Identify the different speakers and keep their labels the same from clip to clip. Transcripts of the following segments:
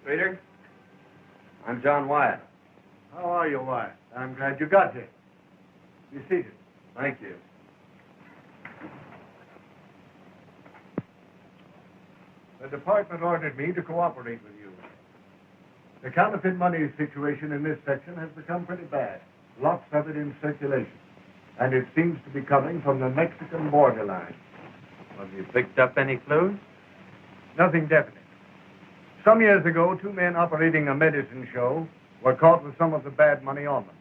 Speaker 1: Streeter. I'm John Wyatt.
Speaker 2: How are you, Wyatt? I'm glad you got here. Be seated.
Speaker 1: Thank you.
Speaker 2: The department ordered me to cooperate with you. The counterfeit money situation in this section has become pretty bad. Lots of it in circulation. And it seems to be coming from the Mexican borderline.
Speaker 1: Have you picked up any clues?
Speaker 2: Nothing definite. Some years ago, 2 men operating a medicine show were caught with some of the bad money on them.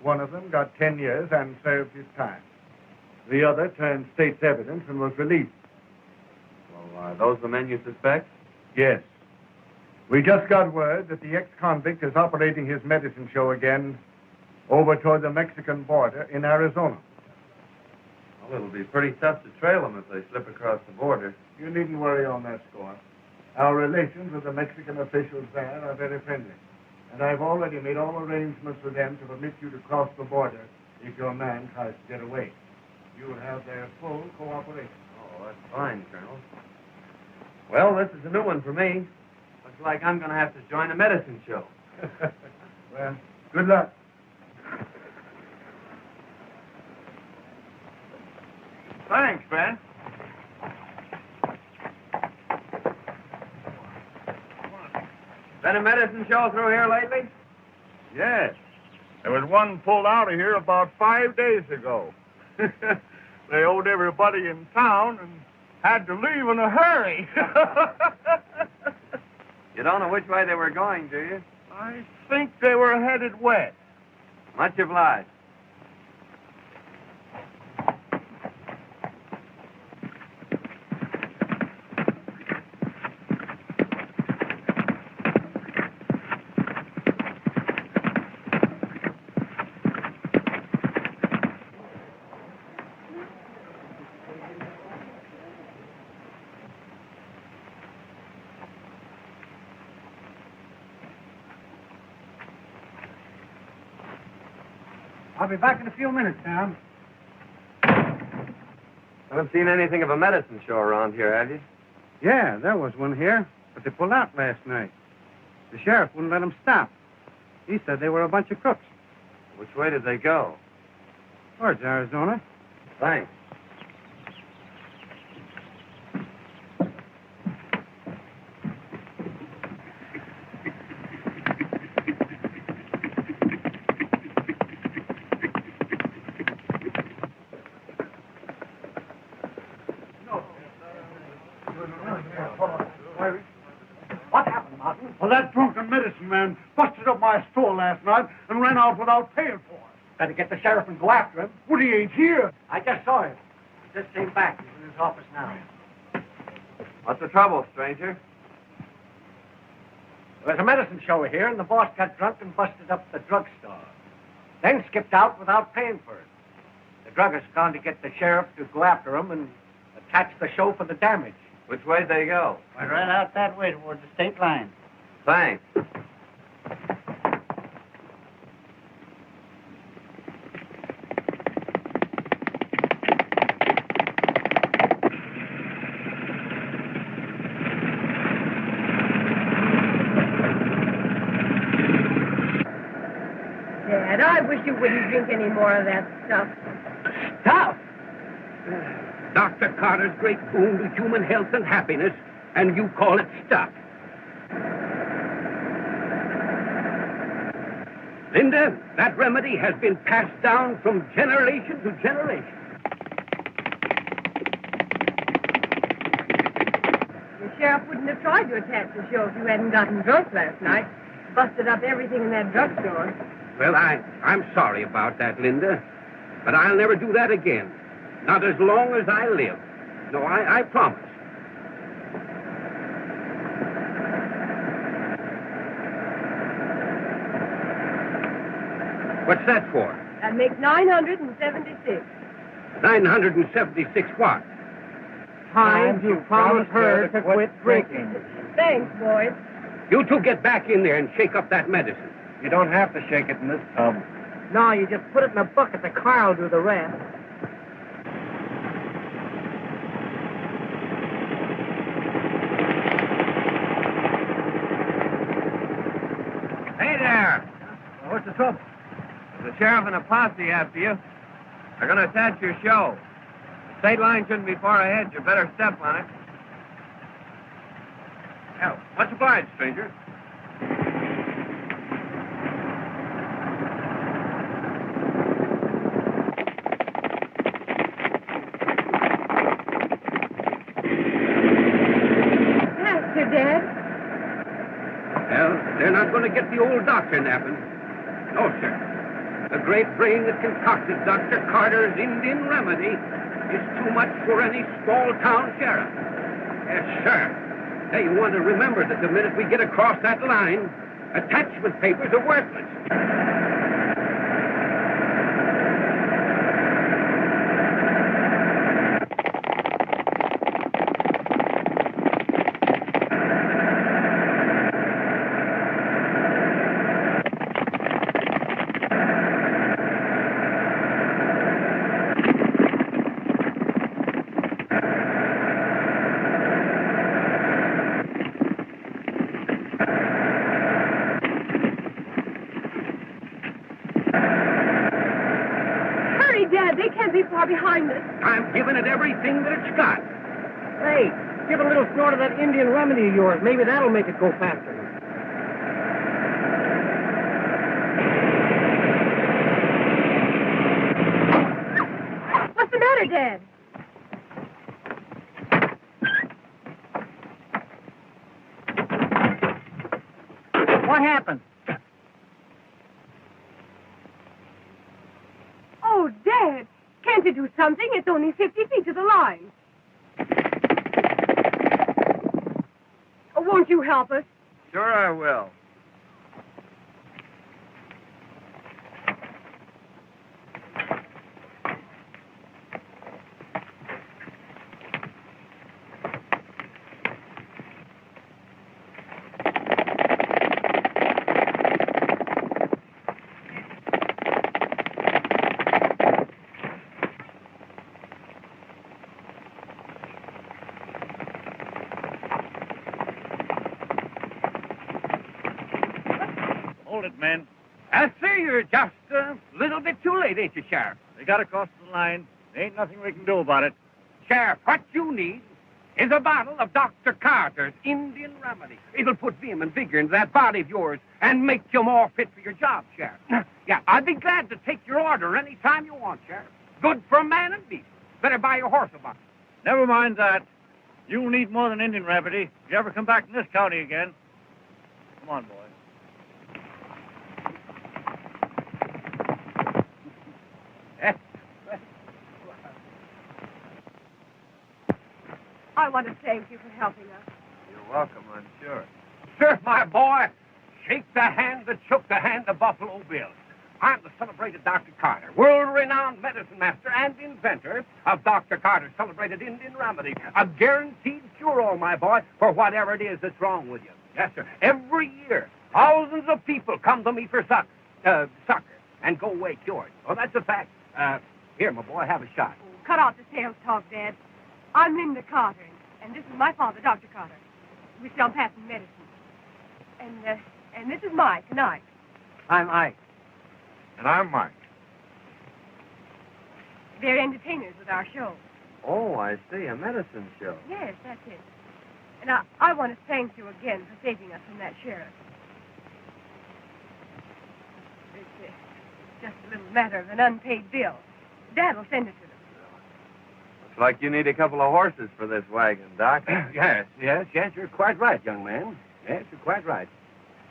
Speaker 2: One of them got 10 years and served his time. The other turned state's evidence and was released.
Speaker 1: Well, are those the men you suspect?
Speaker 2: Yes. We just got word that the ex-convict is operating his medicine show again over toward the Mexican border in Arizona.
Speaker 1: Well, it'll be pretty tough to trail them if they slip across the border.
Speaker 2: You needn't worry on that score. Our relations with the Mexican officials there are very friendly. And I've already made all arrangements with them to permit you to cross the border if your man tries to get away. You'll have their full cooperation.
Speaker 1: Oh, that's fine, Colonel. Well, this is a new one for me. Looks like I'm going to have to join a medicine show.
Speaker 2: Well, good luck.
Speaker 3: Thanks, Ben.
Speaker 1: Been a medicine show through here lately?
Speaker 3: Yes. There was one pulled out of here about 5 days ago. They owed everybody in town and had to leave in a hurry.
Speaker 1: You don't know which way they were going, do you?
Speaker 3: I think they were headed west.
Speaker 1: Much obliged.
Speaker 4: I'll be back in a few minutes, Tom.
Speaker 1: Haven't seen anything of a medicine show around here, have you?
Speaker 4: Yeah, there was one here, but they pulled out last night. The sheriff wouldn't let them stop. He said they were a bunch of crooks.
Speaker 1: Which way did they go?
Speaker 4: Towards Arizona.
Speaker 1: Thanks.
Speaker 4: What happened, Martin? Well, that drunken medicine man busted up my store last night and ran out without paying for it. Better get the sheriff and go after him. Well, he ain't here. I just saw him. He just came back. He's in his office now.
Speaker 1: What's the trouble, stranger?
Speaker 4: There was a medicine show here, and the boss got drunk and busted up the drugstore. Then skipped out without paying for it. The druggist's gone to get the sheriff to go after him and attach the show for the damage.
Speaker 1: Which way'd they go?
Speaker 4: I ran out that way towards the state line.
Speaker 1: Thanks.
Speaker 5: Dad, I wish you wouldn't drink any more of that stuff.
Speaker 6: Stuff? Dr. Carter's great boon to human health and happiness, and you call it stuff. Linda, that remedy has been passed down from generation to generation.
Speaker 5: The sheriff wouldn't have tried to attack the show if you hadn't gotten drunk last night. Busted up everything in that drugstore.
Speaker 6: Well, I'm sorry about that, Linda, but I'll never do that again. Not as long as I live. No, I promise. What's that for?
Speaker 5: That makes 976.
Speaker 6: 976 what?
Speaker 4: Times you promised her to quit drinking.
Speaker 5: Thanks, boys.
Speaker 6: You two get back in there and shake up that medicine.
Speaker 4: You don't have to shake it in this tub. No, you just put it in a bucket. The car will do the rest. What's the trouble?
Speaker 1: There's a sheriff and a posse after you. They're going to attach your show. The state line shouldn't be far ahead. You better step on it.
Speaker 6: Hell, much obliged, stranger.
Speaker 5: Master, Dad.
Speaker 6: Well, they're not going to get the old doctor napping. No, sir. The great brain that concocted Dr. Carter's Indian remedy is too much for any small-town sheriff. Yes, sir. Hey, you want to remember that the minute we get across that line, attachment papers are worthless.
Speaker 5: Dad, they can't be far behind us.
Speaker 6: I'm giving it everything that it's got.
Speaker 4: Hey, give a little snort of that Indian remedy of yours. Maybe that'll make it go faster.
Speaker 5: What's the matter, Dad?
Speaker 4: What happened?
Speaker 5: Oh, Dad, can't you do something? It's only 50 feet to the line. Oh, won't you help us?
Speaker 1: Sure I will.
Speaker 3: Hold it, men.
Speaker 6: I see you're just a little bit too late, ain't you, Sheriff?
Speaker 3: They got across the line. There ain't nothing we can do about it.
Speaker 6: Sheriff, what you need is a bottle of Dr. Carter's Indian remedy. It'll put vim and vigor into that body of yours and make you more fit for your job, Sheriff. Yeah, I'd be glad to take your order any time you want, Sheriff. Good for man and beast. Better buy your horse a bottle.
Speaker 3: Never mind that. You'll need more than Indian remedy if you ever come back in this county again. Come on, boy.
Speaker 5: I want to thank you for helping us.
Speaker 1: You're welcome, I'm sure.
Speaker 6: Sir, my boy, shake the hand that shook the hand of Buffalo Bill. I'm the celebrated Dr. Carter, world-renowned medicine master and inventor of Dr. Carter's celebrated Indian remedy. A guaranteed cure-all, my boy, for whatever it is that's wrong with you. Yes, sir. Every year, thousands of people come to me for succor and go away cured. Well, that's a fact. Here, my boy, have a shot.
Speaker 5: Cut off the sales talk, Dad. I'm Linda Carter, and this is my father, Dr. Carter. We sell patent medicine. And this is Mike and Ike.
Speaker 4: I'm Ike.
Speaker 3: And I'm Mike.
Speaker 5: They're entertainers with our show.
Speaker 1: Oh, I see. A medicine show.
Speaker 5: Yes, that's it. And I want to thank you again for saving us from that sheriff. It's just a little matter of an unpaid bill. Dad will send it to them.
Speaker 1: Looks like you need a couple of horses for this wagon, Doc.
Speaker 6: Yes, you're quite right, young man. Yes, you're quite right.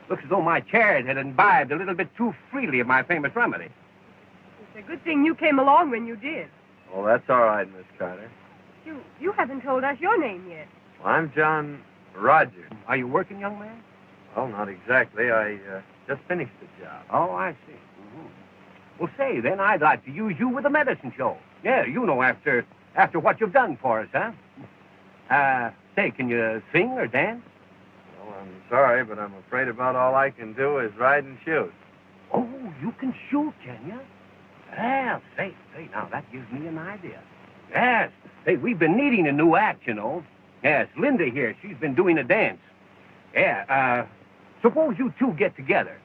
Speaker 6: Looks as though my chariot had imbibed a little bit too freely of my famous remedy.
Speaker 5: It's a good thing you came along when you did.
Speaker 1: Oh, that's all right, Miss Carter.
Speaker 5: You haven't told us your name yet.
Speaker 1: Well, I'm John Rogers.
Speaker 6: Are you working, young man?
Speaker 1: Well, not exactly. I just finished the job.
Speaker 6: Oh, I see. Mm-hmm. Well, say, then I'd like to use you with a medicine show. Yeah, you know, after what you've done for us, huh? Say, can you sing or dance?
Speaker 1: Well, I'm sorry, but I'm afraid about all I can do is ride and shoot.
Speaker 6: Oh, you can shoot, can you? Well, say, now that gives me an idea. Yes. Hey, we've been needing a new act, you know. Yes, Linda here, she's been doing a dance. Yeah, suppose you two get together.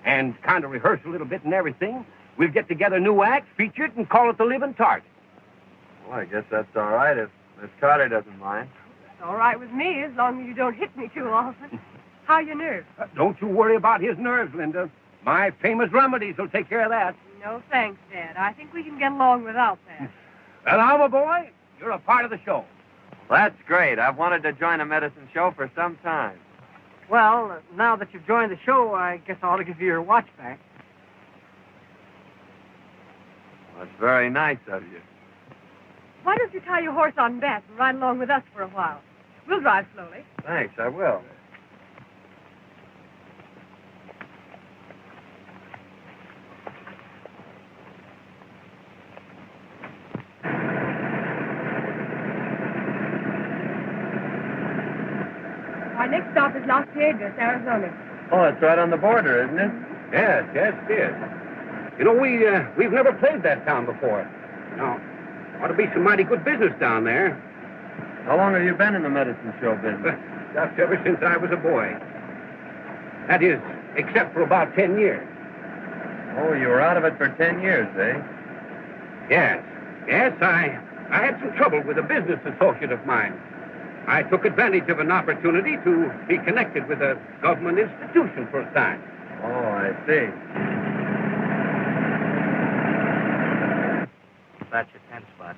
Speaker 6: and kind of rehearse a little bit and everything, we'll get together a new act, feature it, and call it The Living Target.
Speaker 1: Well, I guess that's all right if Miss Carter doesn't mind.
Speaker 5: It's all right with me, as long as you don't hit me too often. How are your nerves?
Speaker 6: Don't you worry about his nerves, Linda. My famous remedies will take care of that.
Speaker 5: No thanks, Dad. I think we can get along without that.
Speaker 6: Well, now, my boy, you're a part of the show.
Speaker 1: Well, that's great. I've wanted to join a medicine show for some time.
Speaker 4: Well, now that you've joined the show, I guess I ought to give you your watch back.
Speaker 1: Well, that's very nice of you.
Speaker 5: Why don't you tie your horse on back and ride along with us for a while? We'll drive slowly.
Speaker 1: Thanks, I will.
Speaker 5: Our next stop is Las Vegas, Arizona.
Speaker 1: Oh, it's right on the border, isn't it?
Speaker 6: Yes, it is. You know, we've never played that town before. No. Ought to be some mighty good business down there.
Speaker 1: How long have you been in the medicine show business?
Speaker 6: Just ever since I was a boy. That is, except for about 10 years.
Speaker 1: Oh, you were out of it for 10 years, eh?
Speaker 6: Yes. Yes, I had some trouble with a business associate of mine. I took advantage of an opportunity to be connected with a government institution for a time.
Speaker 1: Oh, I see.
Speaker 7: That's your 10 spot.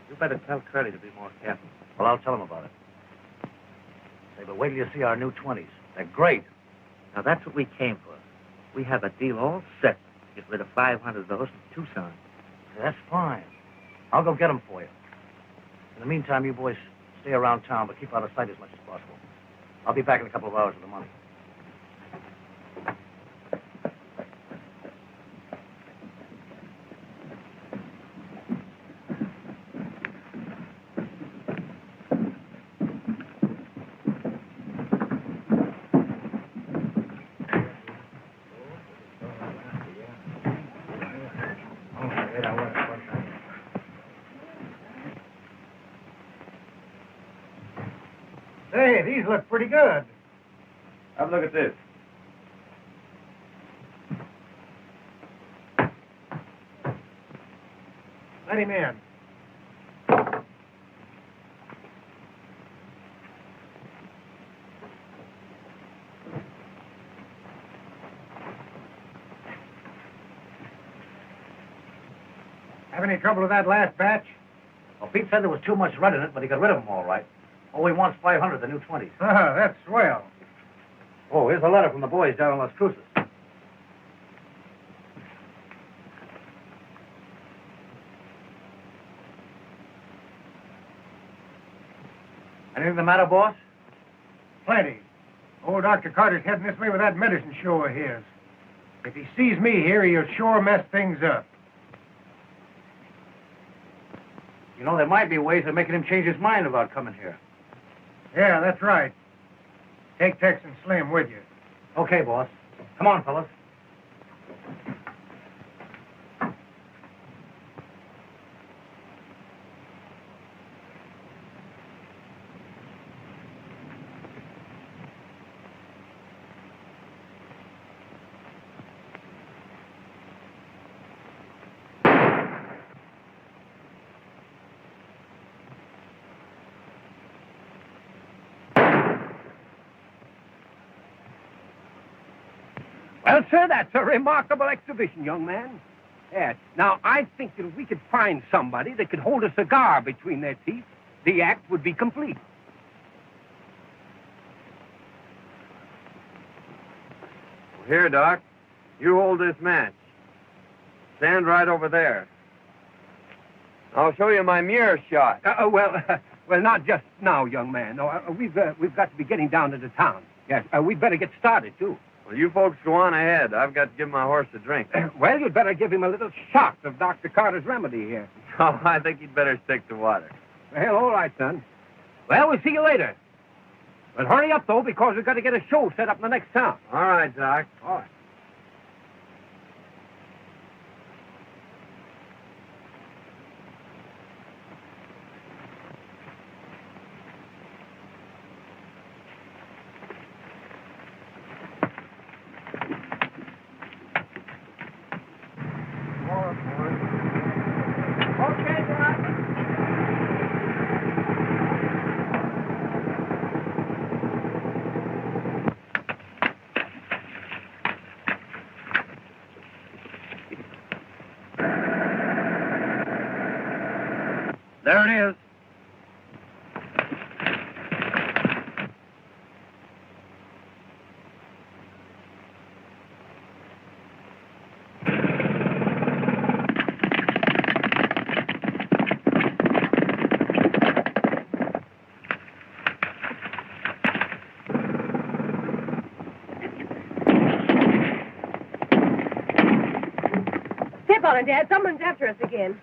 Speaker 7: You better tell Curly to be more careful. Well, I'll tell him about it. Say, but wait till you see our new 20s. They're great. Now, that's what we came for. We have a deal all set to get rid of 500 of those from Tucson. That's fine. I'll go get them for you. In the meantime, you boys stay around town, but keep out of sight as much as possible. I'll be back in a couple of hours with the money.
Speaker 4: Hey, these look pretty good.
Speaker 1: Have a look at this.
Speaker 4: Let him in. Have any trouble with that last batch?
Speaker 7: Well, Pete said there was too much red in it, but he got rid of them all right. All he wants 500, the new 20s.
Speaker 4: That's swell.
Speaker 7: Oh, here's a letter from the boys down in Las Cruces.
Speaker 4: Anything the matter, boss? Plenty. Old Dr. Carter's heading this way with that medicine show of his. If he sees me here, he'll sure mess things up.
Speaker 7: You know, there might be ways of making him change his mind about coming here.
Speaker 4: Yeah, that's right. Take Tex and Slim with you.
Speaker 7: Okay, boss. Come on, fellas.
Speaker 6: Well, sir, that's a remarkable exhibition, young man. Yes. Now, I think that if we could find somebody that could hold a cigar between their teeth, the act would be complete.
Speaker 1: Well, here, Doc. You hold this match. Stand right over there. I'll show you my mirror shot.
Speaker 6: Well, not just now, young man. No, we've got to be getting down into town. Yes, we'd better get started, too.
Speaker 1: Well, you folks go on ahead. I've got to give my horse a drink.
Speaker 6: Well, you'd better give him a little shot of Dr. Carter's remedy here.
Speaker 1: Oh, I think you'd better stick to water.
Speaker 6: Well, all right, son. Well, we'll see you later. But hurry up, though, because we've got to get a show set up in the next town.
Speaker 1: All right, Doc.
Speaker 6: All right. There it is.
Speaker 5: Step on it, Dad. Someone's after us again.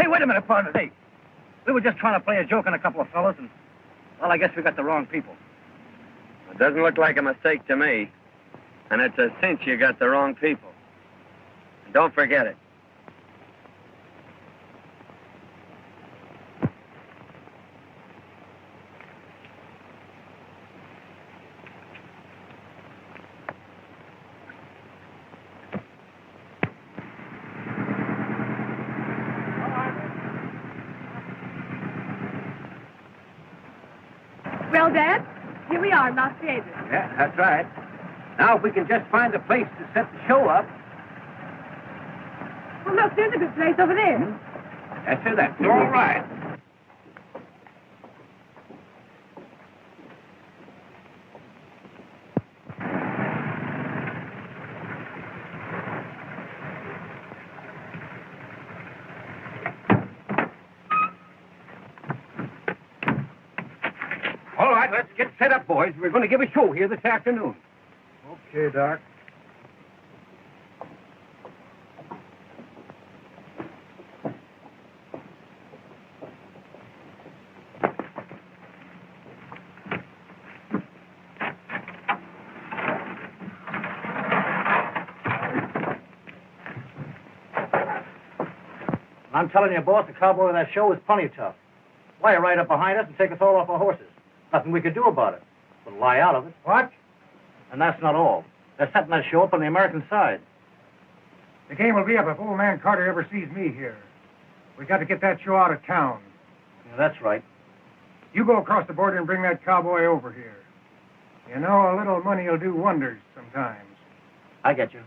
Speaker 7: Wait a minute, partner. Hey, we were just trying to play a joke on a couple of fellas, and, well, I guess we got the wrong people.
Speaker 1: It doesn't look like a mistake to me. And it's a cinch you got the wrong people. And don't forget it.
Speaker 5: Well, Dad, here we are in Las Vegas.
Speaker 6: Yeah, that's right. Now, if we can just find a place to set the show up.
Speaker 5: Well, look, there's a good place over there.
Speaker 6: That's all right. All right, let's get set up, boys. We're going to give a show here this afternoon.
Speaker 2: Okay, Doc.
Speaker 7: I'm telling you, boss, the cowboy of that show is plenty tough. Lie right up behind us and take us all off our horses. Nothing we could do about it. But lie out of it.
Speaker 4: What?
Speaker 7: And that's not all. They're setting that show up on the American side.
Speaker 4: The game will be up if old man Carter ever sees me here. We got to get that show out of town.
Speaker 7: Yeah, that's right.
Speaker 4: You go across the border and bring that cowboy over here. You know, a little money will do wonders sometimes.
Speaker 7: I get you.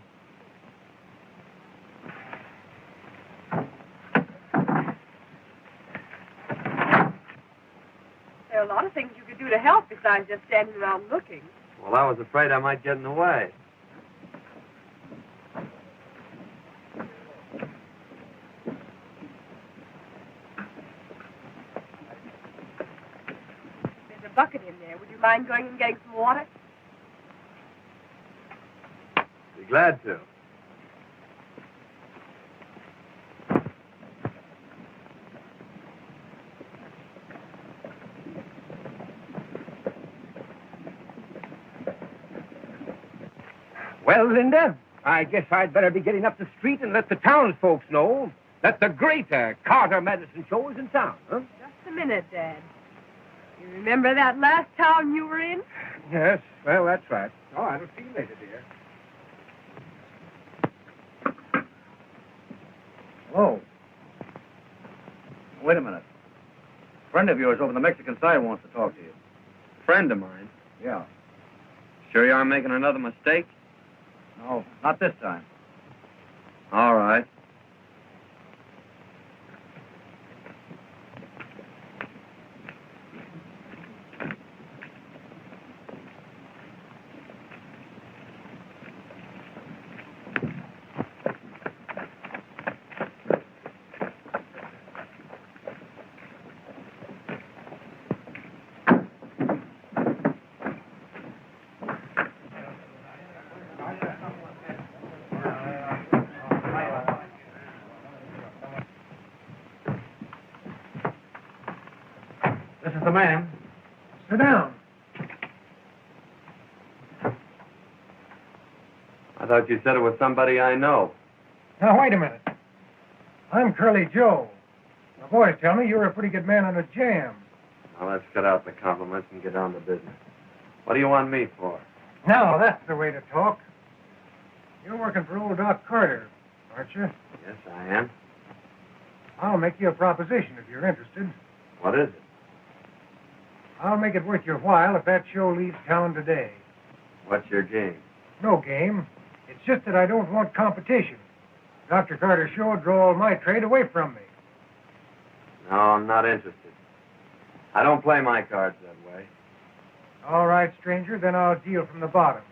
Speaker 5: There are a lot of things you could do to help besides just standing around looking.
Speaker 1: Well, I was afraid I might get in the way.
Speaker 5: There's a bucket in there. Would you mind going and getting some water?
Speaker 1: Be glad to.
Speaker 6: Well, Linda, I guess I'd better be getting up the street and let the townsfolk know. that the great Carter Medicine Show is in town, huh?
Speaker 5: Just a minute, Dad. You remember that last town you were in?
Speaker 6: Yes, well, that's right. Oh, I'll see you later, dear.
Speaker 7: Hello. Wait a minute. A friend of yours over on the Mexican side wants to talk to you.
Speaker 1: Friend of mine.
Speaker 7: Yeah.
Speaker 1: Sure you aren't making another mistake?
Speaker 7: No, not this time.
Speaker 1: All right.
Speaker 4: This is the man. Sit down.
Speaker 1: I thought you said it was somebody I know.
Speaker 8: Now, wait a minute. I'm Curly Joe. My boys tell me you're a pretty good man on a jam.
Speaker 1: Now, let's cut out the compliments and get down to business. What do you want me for?
Speaker 8: Now, that's the way to talk. You're working for old Doc Carter, aren't you?
Speaker 1: Yes, I am.
Speaker 8: I'll make you a proposition if you're interested.
Speaker 1: What is it?
Speaker 8: I'll make it worth your while if that show leaves town today.
Speaker 1: What's your game?
Speaker 8: No game. It's just that I don't want competition. Dr. Carter's show would draw all my trade away from me.
Speaker 1: No, I'm not interested. I don't play my cards that way.
Speaker 8: All right, stranger, then I'll deal from the bottom.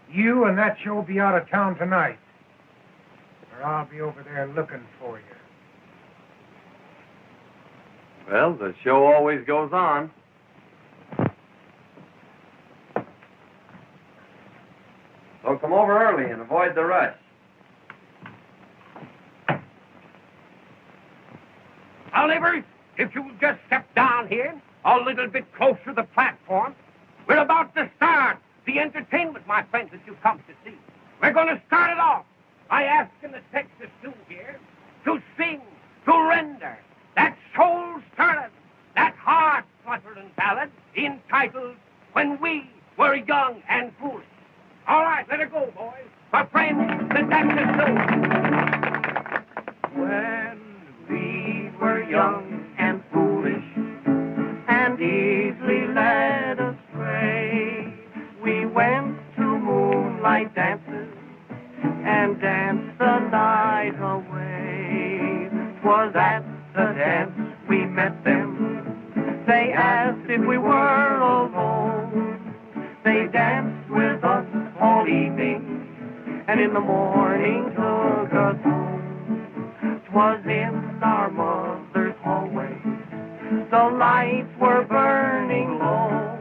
Speaker 8: You and that show be out of town tonight, or I'll be over there looking for you.
Speaker 1: Well, the show always goes on. So come over early and avoid the rush.
Speaker 6: Now, neighbors, if you'll just step down here a little bit closer to the platform, we're about to start the entertainment, my friends, that you've come to see. We're going to start it off by asking the Texas Stew here to sing, to render that soul-stirring, that heart-fluttering ballad entitled When We Were Young and Foolish. All right, let it go, boys. My friends, the Texas Stew.
Speaker 9: When we were young and foolish and easily led astray, we went to moonlight dances and danced the night away. 'Twas at the dance we met them. They asked if we were alone. They danced with us all evening and in the morning took us home. 'Twas in our mother's hallway. The lights were burning low.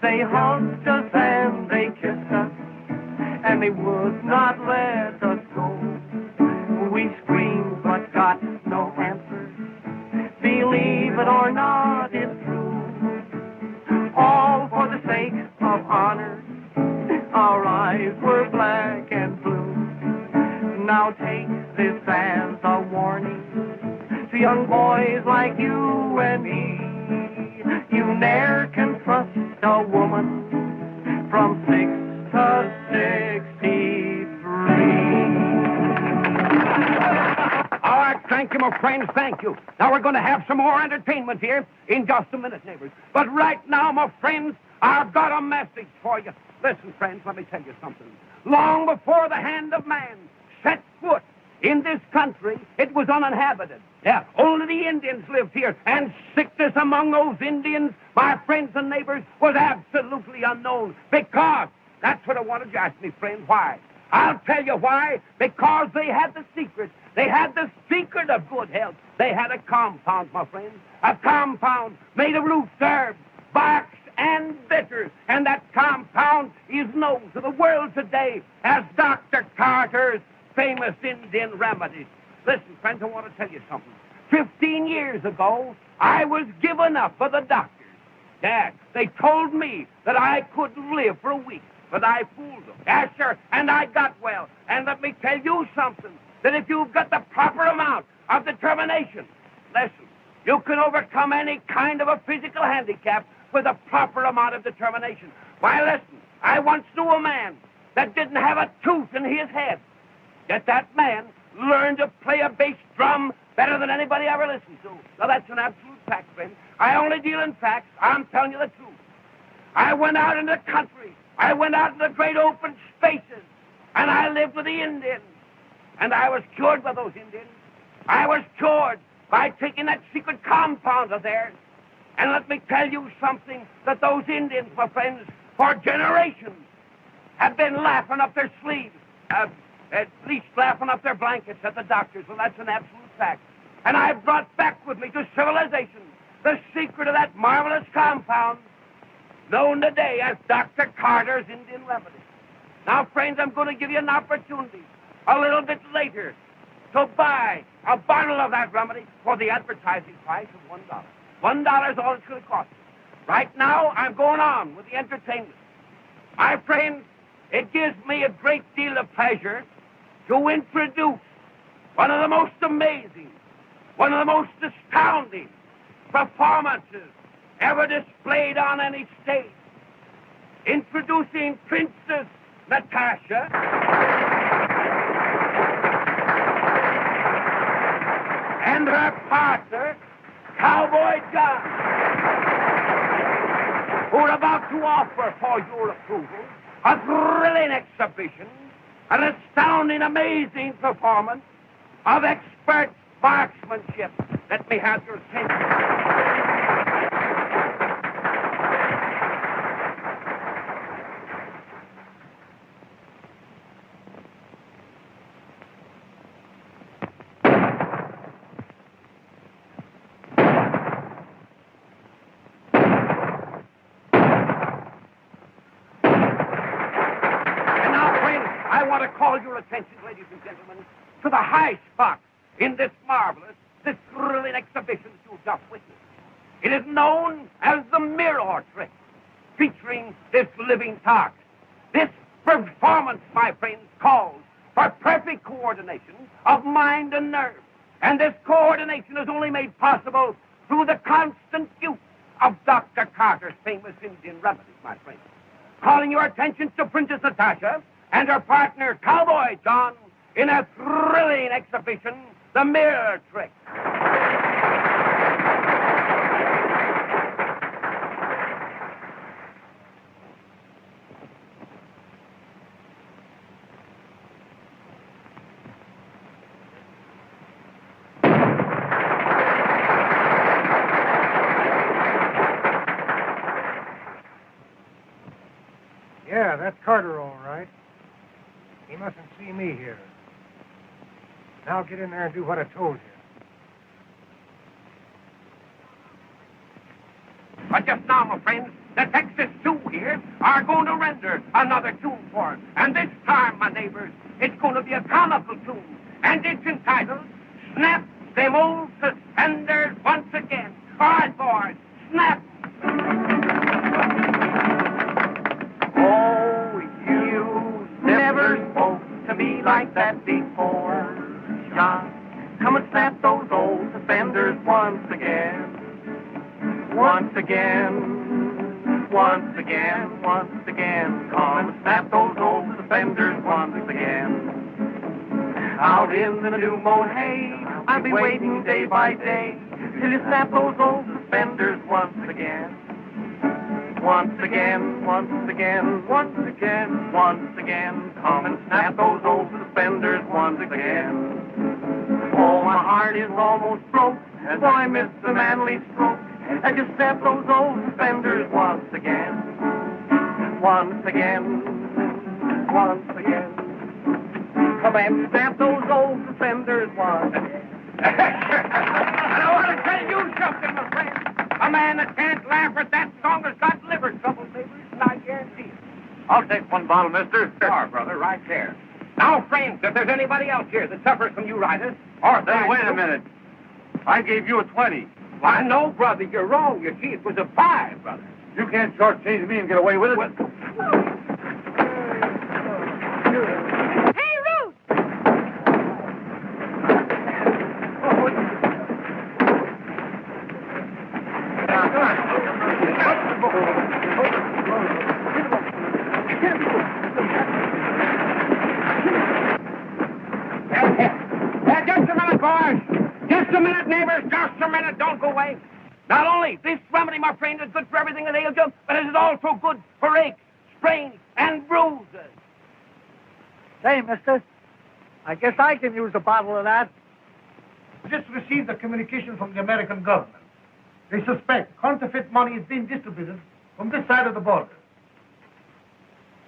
Speaker 9: They hugged us and they kissed us, and they would not let us go. We screamed but got no answer. Believe it or not, it's true. All for the sake of honor. Our eyes were black and blue. Now take this as a warning to young boys like you and me. You ne'er can trust a woman from 6 to 63.
Speaker 6: All right, thank you, my friends, thank you. Now we're going to have some more entertainment here in just a minute, neighbors. But right now, my friends, I've got a message for you. Listen, friends, let me tell you something. Long before the hand of man set foot in this country, it was uninhabited. Yeah, only the Indians lived here, and sickness among those Indians, my friends and neighbors, was absolutely unknown. Because, that's what I wanted you to ask me, friends, why? I'll tell you why. Because they had the secret. They had the secret of good health. They had a compound, my friends. A compound made of roots, herbs, barks, and bitters. And that compound is known to the world today as Dr. Carter's famous Indian remedies. Listen, friends, I want to tell you something. 15 years ago, I was given up for the doctors. Yeah, they told me that I couldn't live for a week, but I fooled them. Yeah, sure, and I got well. And let me tell you something, that if you've got the proper amount of determination. Listen, you can overcome any kind of a physical handicap with a proper amount of determination. Why, listen, I once knew a man that didn't have a tooth in his head. Yet that man learned to play a bass drum better than anybody ever listened to. Now, that's an absolute fact, friend. I only deal in facts. I'm telling you the truth. I went out in the country. I went out in the great open spaces. And I lived with the Indians. And I was cured by those Indians. I was cured by taking that secret compound of theirs. And let me tell you something, that those Indians, my friends, for generations, have been laughing up their sleeves. At least laughing up their blankets at the doctors. Well, that's an absolute fact. And I brought back with me to civilization the secret of that marvelous compound known today as Dr. Carter's Indian Remedy. Now, friends, I'm going to give you an opportunity a little bit later to buy a bottle of that remedy for the advertising price of $1. $1 is all it's going to cost you. Right now, I'm going on with the entertainment. My friends, it gives me a great deal of pleasure to introduce one of the most amazing, one of the most astounding performances ever displayed on any stage. Introducing Princess Natasha and her partner, Cowboy John, who are about to offer for your approval a thrilling exhibition, an astounding, amazing performance of expert marksmanship. Let me have your attention. Attention, ladies and gentlemen, to the high spot in this marvelous, this thrilling exhibition that you've just witnessed. It is known as the mirror trick, featuring this living target. This performance, my friends, calls for perfect coordination of mind and nerve. And this coordination is only made possible through the constant use of Dr. Carter's famous Indian remedies, my friends. Calling your attention to Princess Natasha and her partner, Cowboy John, in a thrilling exhibition, the mirror trick.
Speaker 8: Yeah, that's Carter, all right. He mustn't see me here. Now get in there and do what I told you.
Speaker 6: But just now, my friends, the Texas Two here are going to render another tune for us. And this time, my neighbors, it's going to be a comical tune. And it's entitled, Snap Them Old Suspenders Once Again. All right, boys, snap.
Speaker 9: Oh, you never spoke to me like that before, John. Come and snap those old suspenders once again. Once again, once again, once again. Come and snap those old suspenders once again. Out in the new mown hay, I'll be waiting day by day till you snap those old suspenders once again. Once again, once again, once again, once again. Come and snap those old suspenders once again. Oh, my heart is almost broke as I miss the manly stroke. I just snap those old suspenders once again. Once again, once again. Come and snap those old suspenders once again.
Speaker 6: And I want to tell you something, my friend. A man that can't laugh at that song has got liver trouble, neighbors, and I guarantee it.
Speaker 3: I'll take one bottle, mister.
Speaker 6: Sure, brother, right there. Now, friends, if there's anybody else here that suffers from uritis, or...
Speaker 3: Hey, wait a minute. I gave you a 20.
Speaker 6: Why, no, brother, you're wrong. You see, it was a 5, brother.
Speaker 3: You can't shortchange me and get away with it.
Speaker 5: Hey, Ruth!
Speaker 6: Oh, Just a minute, neighbors, just a minute. Don't go away. Not only this remedy, my friend, is good for everything that ails you, but it is also good for aches, sprains, and bruises.
Speaker 4: Say, mister, I guess I can use a bottle of that.
Speaker 2: Just received a communication from the American government. They suspect counterfeit money is being distributed from this side of the border.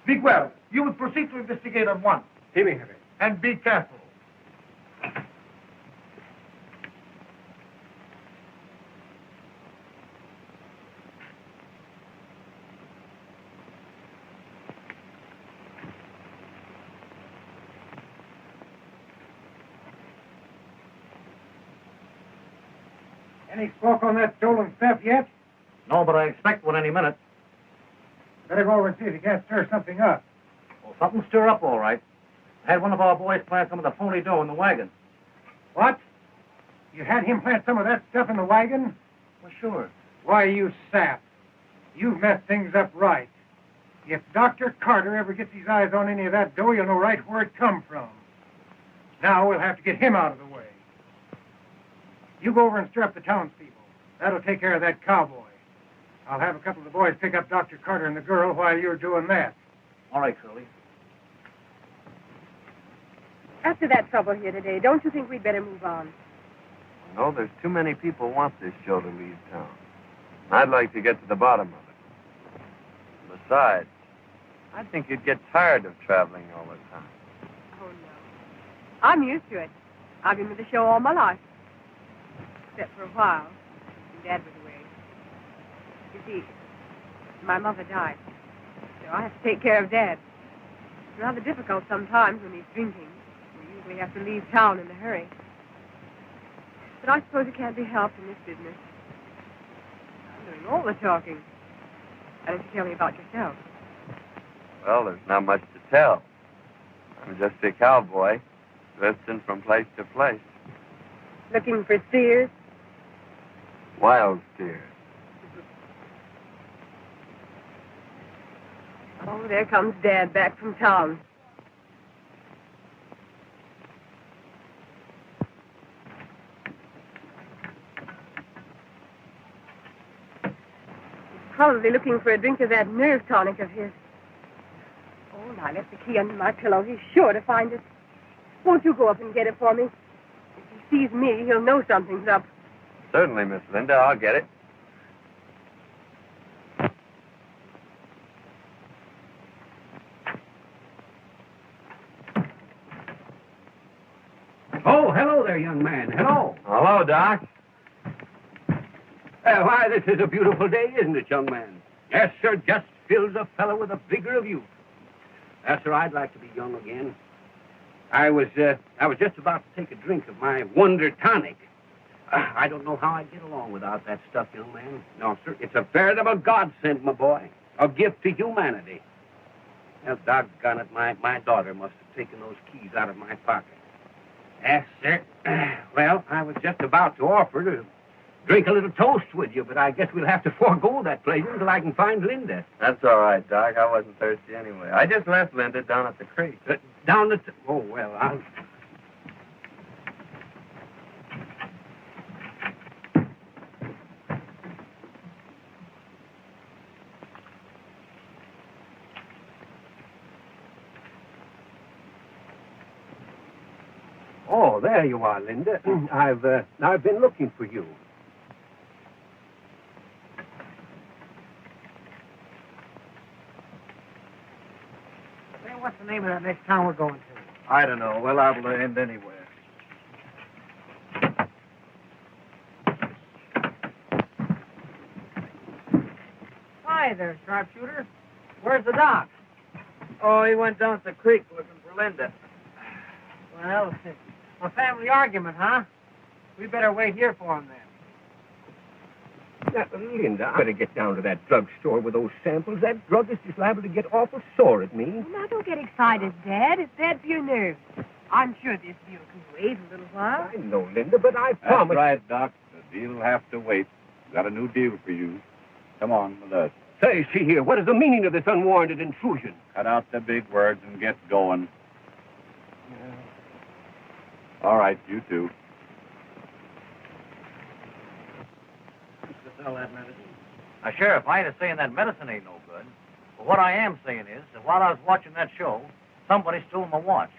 Speaker 2: Speak well. You will proceed to investigate at once.
Speaker 4: Heavy, heavy.
Speaker 2: And be careful.
Speaker 8: Any smoke on that stolen stuff yet?
Speaker 7: No, but I expect one any minute.
Speaker 8: Better go over and see if you can't stir something up.
Speaker 7: Well, something stir up all right. I had one of our boys plant some of the phony dough in the wagon.
Speaker 8: What? You had him plant some of that stuff in the wagon?
Speaker 7: Well, sure.
Speaker 8: Why, you sap. You've messed things up right. If Dr. Carter ever gets his eyes on any of that dough, you'll know right where it come from. Now we'll have to get him out of the way. You go over and stir up the townspeople. That'll take care of that cowboy. I'll have a couple of the boys pick up Dr. Carter and the girl while you're doing that.
Speaker 7: All right, Curly.
Speaker 5: After that trouble here today, don't you think we'd better move on?
Speaker 1: No, there's too many people want this show to leave town. I'd like to get to the bottom of it. Besides, I think you'd get tired of traveling all the time.
Speaker 5: Oh, no. I'm used to it. I've been with the show all my life. Except for a while, when Dad was away. You see, my mother died, so I have to take care of Dad. It's rather difficult sometimes when he's drinking. We usually have to leave town in a hurry. But I suppose it can't be helped in this business. I'm doing all the talking. Why don't you tell me about yourself?
Speaker 1: Well, there's not much to tell. I'm just a cowboy, drifting from place to place.
Speaker 5: Looking for steers?
Speaker 1: Wild steers.
Speaker 5: Oh, there comes Dad back from town. He's probably looking for a drink of that nerve tonic of his. Oh, I left the key under my pillow. He's sure to find it. Won't you go up and get it for me? If he sees me, he'll know something's up.
Speaker 1: Certainly, Miss Linda. I'll get it.
Speaker 6: Oh, hello there, young man. Hello.
Speaker 1: Hello, Doc.
Speaker 6: Why, this is a beautiful day, isn't it, young man? Yes, sir, just fills a fellow with a vigor of youth. Yes, sir, I'd like to be young again. I was just about to take a drink of my Wonder Tonic. I don't know how I'd get along without that stuff, young man. No, sir, it's a veritable godsend, my boy. A gift to humanity. Well, doggone it, my daughter must have taken those keys out of my pocket. Yes, sir. Well, I was just about to offer to drink a little toast with you, but I guess we'll have to forego that pleasure until I can find Linda.
Speaker 1: That's all right, Doc. I wasn't thirsty anyway. I just left Linda down at the creek.
Speaker 6: Down at the... Oh, well, I'll... Oh, there you are, Linda. I've been looking for you.
Speaker 4: Say, what's the name of that next town we're going to?
Speaker 3: I don't know. We're liable to end anywhere.
Speaker 4: Hi there, sharpshooter. Where's the doc?
Speaker 1: Oh, he went down to the creek looking for Linda.
Speaker 4: Well, a family argument, huh? We better wait here for him, then.
Speaker 6: Now, Linda, I better get down to that drugstore with those samples. That druggist is liable to get awful sore at me.
Speaker 5: Now, don't get excited, Dad. It's bad for your nerves. I'm sure this deal can wait a little while.
Speaker 6: I know, Linda, but I
Speaker 3: That's
Speaker 6: promise...
Speaker 3: right, Doc. The deal will have to wait. Got a new deal for you. Come on with us.
Speaker 6: Say, see here, what is the meaning of this unwarranted intrusion?
Speaker 3: Cut out the big words and get going. All right, you two.
Speaker 4: sell that medicine.
Speaker 7: Now, Sheriff, I ain't saying that medicine ain't no good. But what I am saying is that while I was watching that show, somebody stole my watch.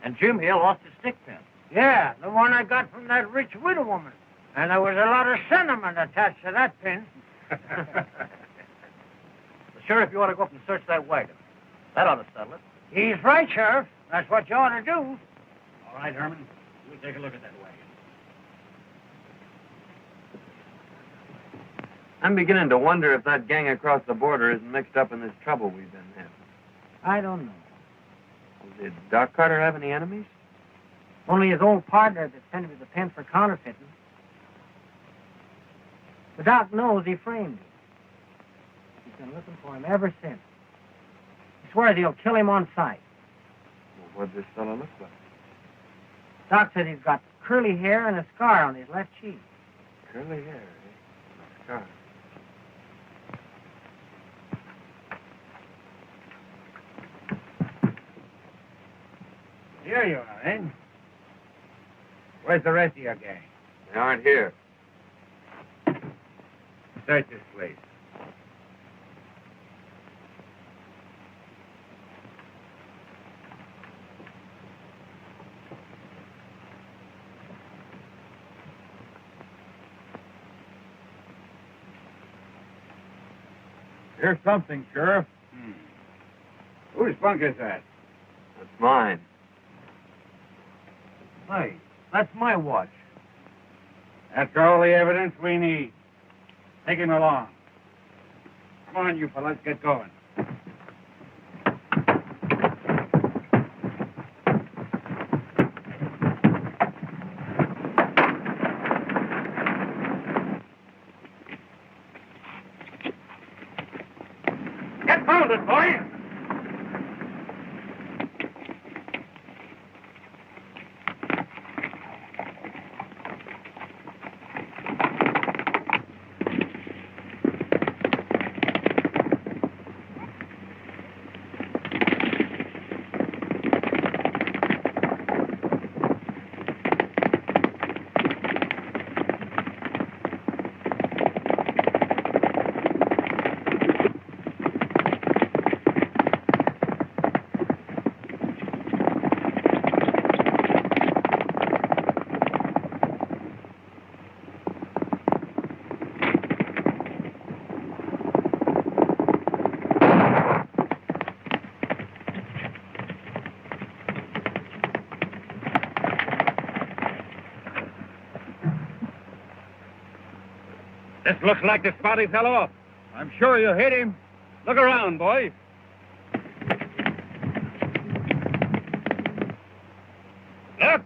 Speaker 7: And Jim here lost his stick pin.
Speaker 8: Yeah, the one I got from that rich widow woman. And there was a lot of sentiment attached to that pin.
Speaker 7: The Sheriff, you ought to go up and search that wagon. That ought to settle it.
Speaker 8: He's right, Sheriff. That's what you ought to do.
Speaker 4: All right, Herman. We'll take a look at that wagon.
Speaker 1: I'm beginning to wonder if that gang across the border isn't mixed up in this trouble we've been having.
Speaker 8: I don't know.
Speaker 1: Did Doc Carter have any enemies?
Speaker 8: Only his old partner that sent him to the pen for counterfeiting. The doc knows he framed him. He's been looking for him ever since. He swears he'll kill him on sight.
Speaker 1: Well, what'd this fellow look like?
Speaker 8: Doc says he's got curly hair and a scar on his left cheek.
Speaker 1: Curly hair, eh? A scar.
Speaker 4: Here you are, eh? Where's the rest of your gang?
Speaker 1: They aren't here.
Speaker 4: Search this place. Here's something, Sheriff. Whose bunk is that?
Speaker 1: That's mine.
Speaker 7: Hey, that's my watch.
Speaker 4: That's all the evidence we need. Take him along. Come on, you fellas, get going. Get mounted, boy! This looks like the spot he fell off. I'm sure you hit him. Look around, boys. Look!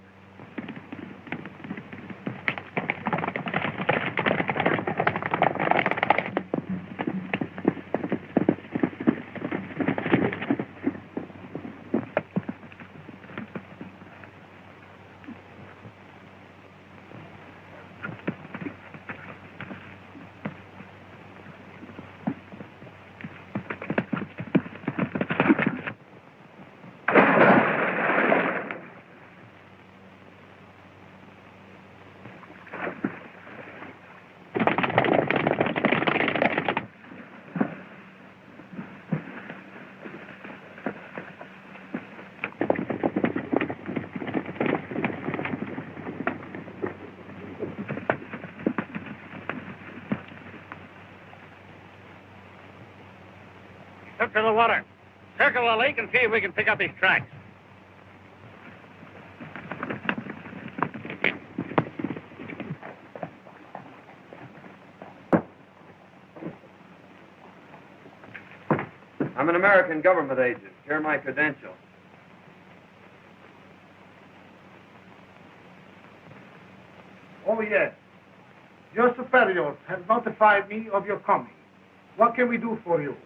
Speaker 4: Up to the water. Circle the lake and see if we can pick up his tracks.
Speaker 1: I'm an American government agent. Here are my credentials.
Speaker 2: Oh, yes. Your superiors have notified me of your coming. What can we do for you?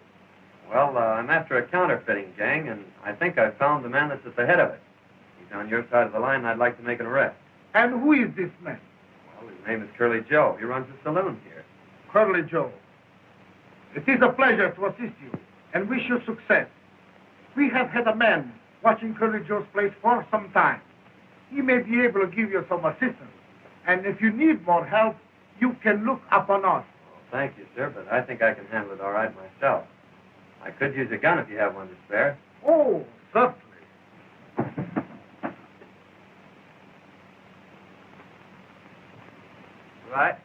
Speaker 1: Well, I'm after a counterfeiting gang, and I think I've found the man that's at the head of it. He's on your side of the line, and I'd like to make an arrest.
Speaker 2: And who is this man?
Speaker 1: Well, his name is Curly Joe. He runs a saloon here.
Speaker 2: Curly Joe. It is a pleasure to assist you and wish you success. We have had a man watching Curly Joe's place for some time. He may be able to give you some assistance. And if you need more help, you can look upon us.
Speaker 1: thank you, sir, but I think I can handle it all right myself. I could use a gun if you have one to spare.
Speaker 8: Oh, certainly.
Speaker 1: Right?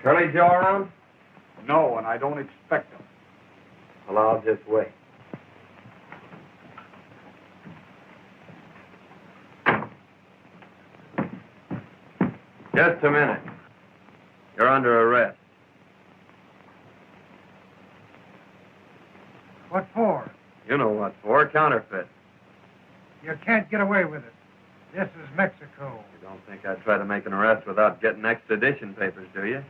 Speaker 1: Curly Joe around?
Speaker 3: No, and I don't expect him.
Speaker 1: Well, I'll just wait. Just a minute. You're under arrest.
Speaker 8: What for?
Speaker 1: You know what for. Counterfeit.
Speaker 8: You can't get away with it. This is Mexico.
Speaker 1: You don't think I'd try to make an arrest without getting extradition papers, do you?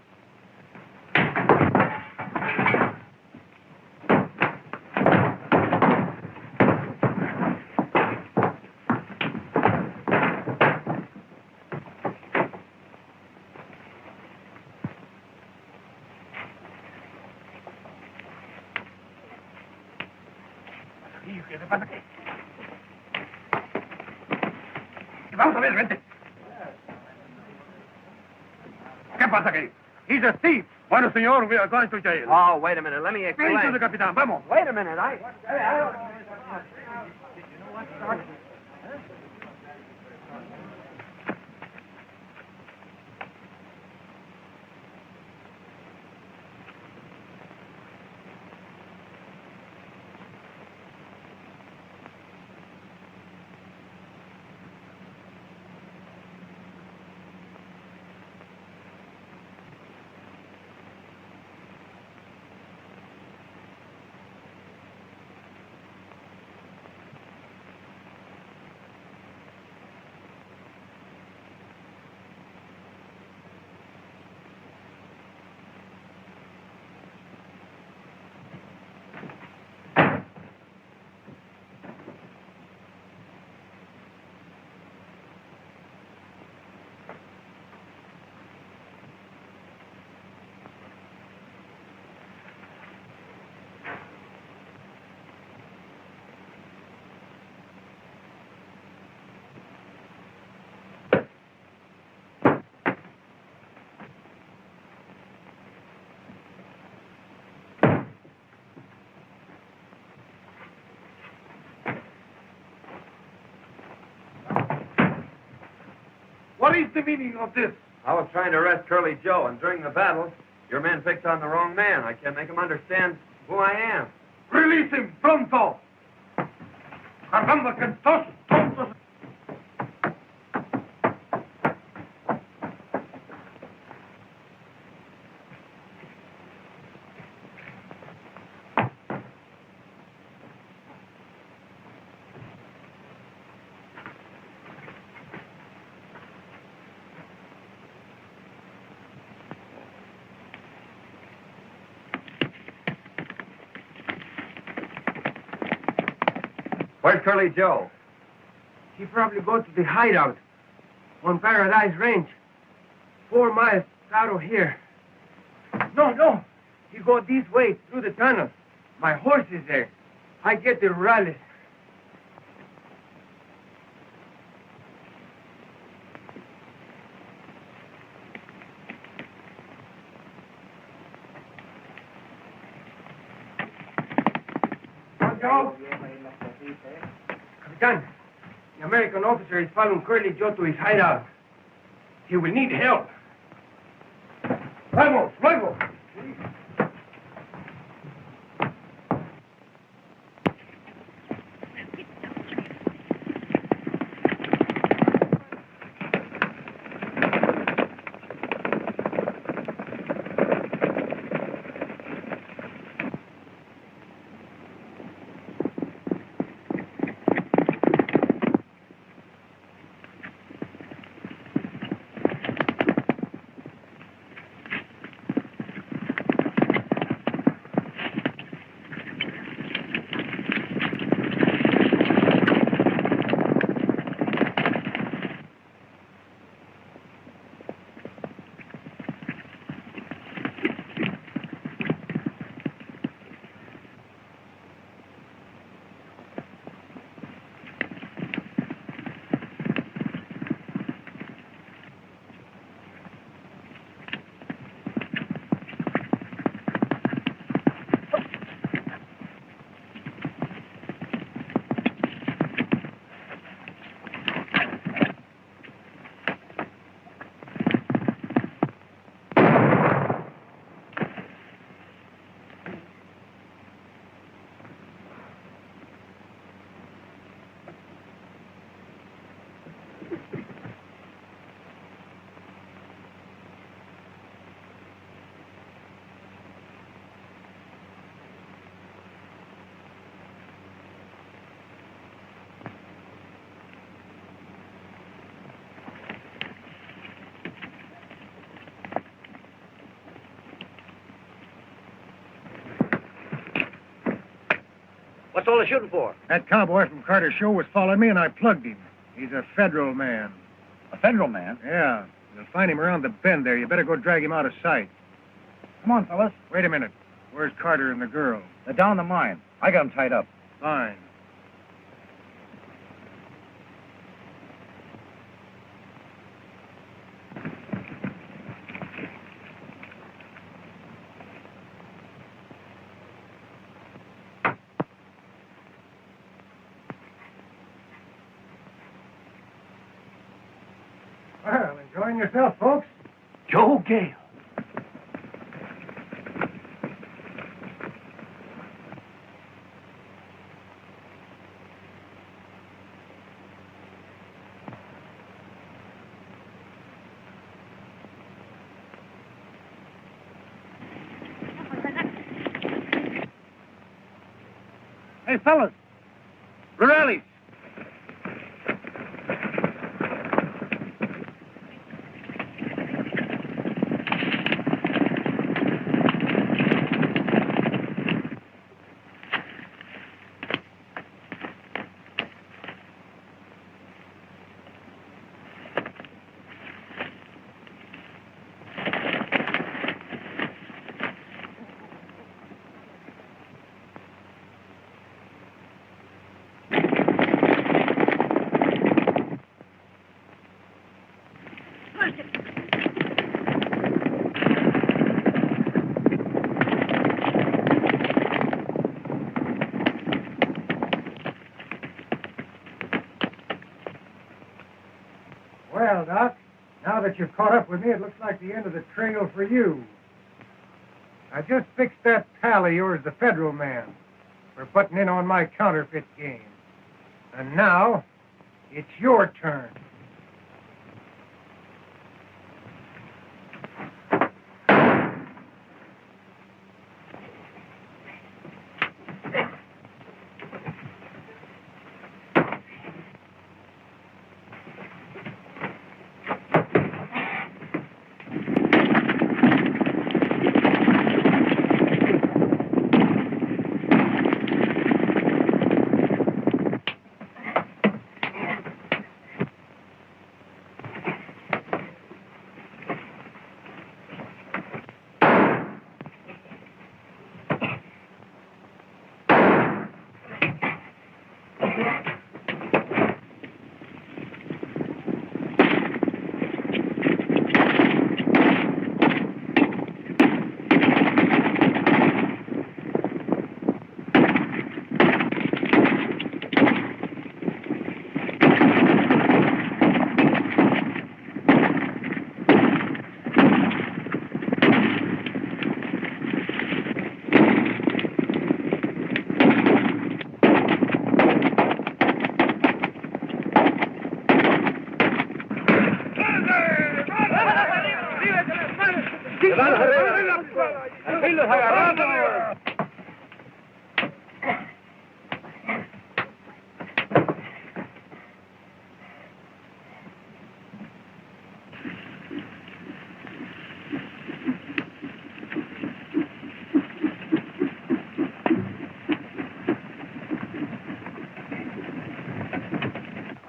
Speaker 6: Vamos a ver, vente. ¿Qué pasa aquí? He's a thief. Bueno, señor, we are going to jail.
Speaker 1: Oh, wait a minute. Let me explain.
Speaker 6: Please to the capitán, vamos.
Speaker 1: Wait a minute.
Speaker 8: What is the meaning of this?
Speaker 1: I was trying to arrest Curly Joe, and during the battle, your men picked on the wrong man. I can't make him understand who I am.
Speaker 8: Release him, pronto! Caramba, que estos tontos!
Speaker 1: Where's Curly Joe?
Speaker 10: He probably go to the hideout on Paradise Range, 4 miles out of here. No. He go this way through the tunnel. My horse is there. I get the rallies. Joe? Capitan, the American officer is following Curly Joe to his hideout. He will need help.
Speaker 8: Vamos, luego.
Speaker 7: What's all the shooting for?
Speaker 8: That cowboy from Carter's show was following me, and I plugged him. He's a federal man.
Speaker 7: A federal man?
Speaker 8: Yeah. You'll find him around the bend there. You better go drag him out of sight.
Speaker 7: Come on, fellas.
Speaker 8: Wait a minute. Where's Carter and the girl?
Speaker 7: They're down the mine. I got them tied up.
Speaker 8: Fine. Well, enjoying yourself, folks?
Speaker 10: Joe Gale.
Speaker 8: Hey, fellas. Rurales. Well, Doc, now that you've caught up with me, it looks like the end of the trail for you. I just fixed that pal of yours, the federal man, for butting in on my counterfeit game. And now, it's your turn.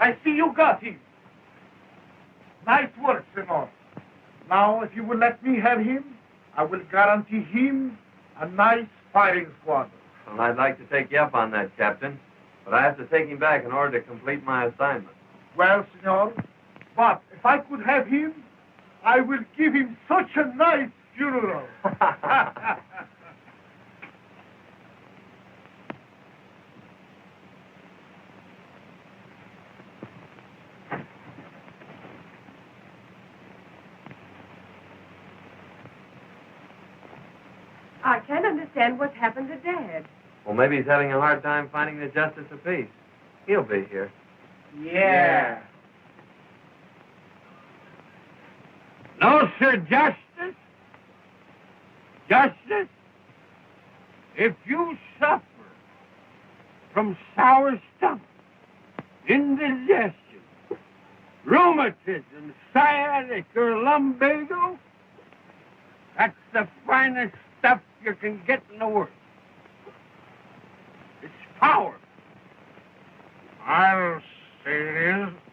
Speaker 3: I see you got him. Nice work, senor. Now, if you will let me have him, I will guarantee him a nice firing squad.
Speaker 1: Well, I'd like to take you up on that, Captain, but I have to take him back in order to complete my assignment.
Speaker 3: Well, senor, but if I could have him, I will give him such a nice funeral.
Speaker 5: I can't understand what's happened to Dad.
Speaker 1: Well, maybe he's having a hard time finding the justice of peace. He'll be here.
Speaker 3: Yeah.
Speaker 6: No, sir, Justice. Justice, if you suffer from sour stomach, indigestion, rheumatism, sciatic, or lumbago, that's the finest stuff you can get in the world. It's
Speaker 3: power. I'll say it is.